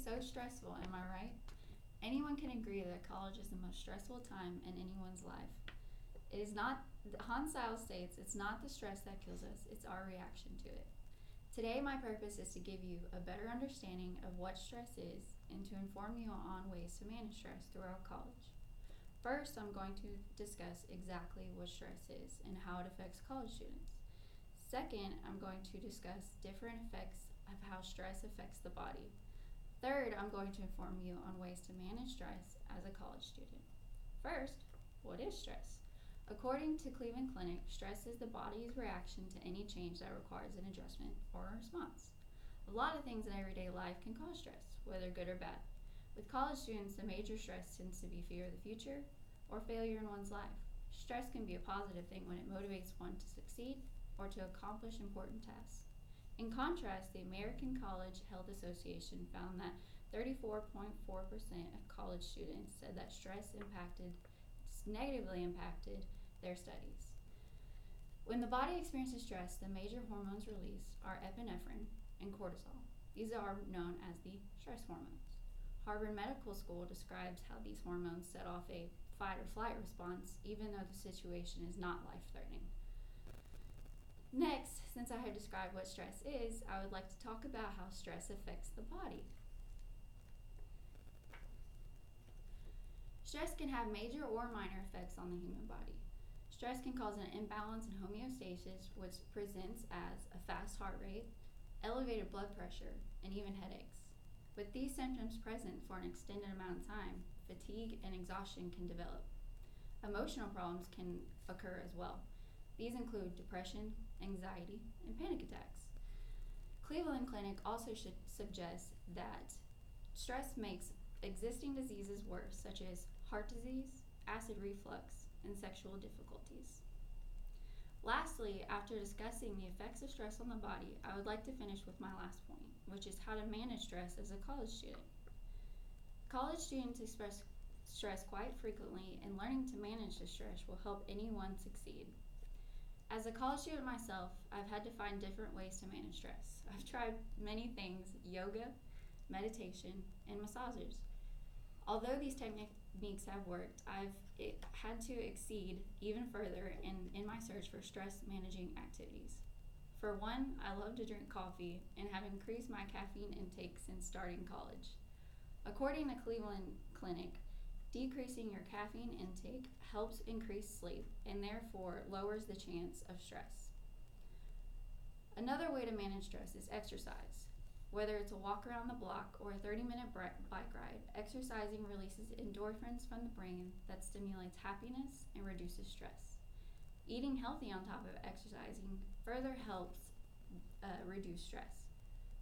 so stressful, am I right? Anyone can agree that college is the most stressful time in anyone's life. It is not, Hans Seyl states, it's not the stress that kills us, it's our reaction to it. Today, my purpose is to give you a better understanding of what stress is and to inform you on ways to manage stress throughout college. First, I'm going to discuss exactly what stress is and how it affects college students. Second, I'm going to discuss different effects of how stress affects the body. Third, I'm going to inform you on ways to manage stress as a college student. First, what is stress? According to Cleveland Clinic, stress is the body's reaction to any change that requires an adjustment or a response. A lot of things in everyday life can cause stress, whether good or bad. With college students, the major stress tends to be fear of the future or failure in one's life. Stress can be a positive thing when it motivates one to succeed or to accomplish important tasks. In contrast, the American College Health Association found that 34.4% of college students said that stress negatively impacted their studies. When the body experiences stress, the major hormones released are epinephrine and cortisol. These are known as the stress hormones. Harvard Medical School describes how these hormones set off a fight or flight response even though the situation is not life-threatening. Next, since I have described what stress is, I would like to talk about how stress affects the body. Stress can have major or minor effects on the human body. Stress can cause an imbalance in homeostasis, which presents as a fast heart rate, elevated blood pressure, and even headaches. With these symptoms present for an extended amount of time, fatigue and exhaustion can develop. Emotional problems can occur as well. These include depression, anxiety, and panic attacks. Cleveland Clinic also suggests that stress makes existing diseases worse, such as heart disease, acid reflux, and sexual difficulties. Lastly, after discussing the effects of stress on the body, I would like to finish with my last point, which is how to manage stress as a college student. College students express stress quite frequently, and learning to manage the stress will help anyone succeed. As a college student myself, I've had to find different ways to manage stress. I've tried many things: yoga, meditation, and massages. Although these techniques have worked, I've had to exceed even further in my search for stress managing activities. For one, I love to drink coffee and have increased my caffeine intake since starting college. According to Cleveland Clinic, decreasing your caffeine intake helps increase sleep and therefore lowers the chance of stress. Another way to manage stress is exercise. Whether it's a walk around the block or a 30-minute bike ride, exercising releases endorphins from the brain that stimulates happiness and reduces stress. Eating healthy on top of exercising further helps reduce stress.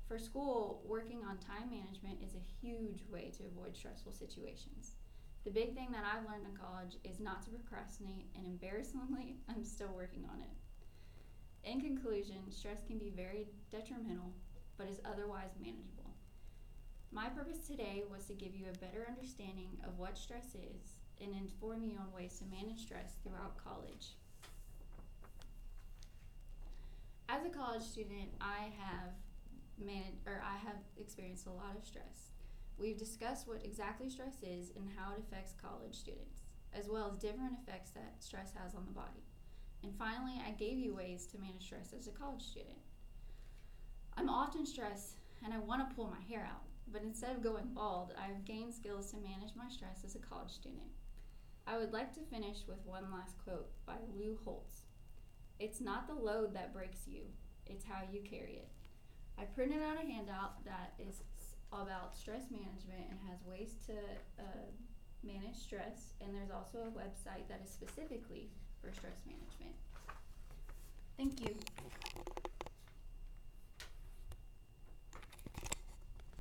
For school, working on time management is a huge way to avoid stressful situations. The big thing that I've learned in college is not to procrastinate, and embarrassingly, I'm still working on it. In conclusion, stress can be very detrimental, but is otherwise manageable. My purpose today was to give you a better understanding of what stress is and inform you on ways to manage stress throughout college. As a college student, I have experienced a lot of stress. We've discussed what exactly stress is and how it affects college students, as well as different effects that stress has on the body. And finally, I gave you ways to manage stress as a college student. I'm often stressed and I want to pull my hair out, but instead of going bald, I have gained skills to manage my stress as a college student. I would like to finish with one last quote by Lou Holtz. "It's not the load that breaks you, it's how you carry it." I printed out a handout that is about stress management and has ways to manage stress, and there's also a website that is specifically for stress management. Thank you.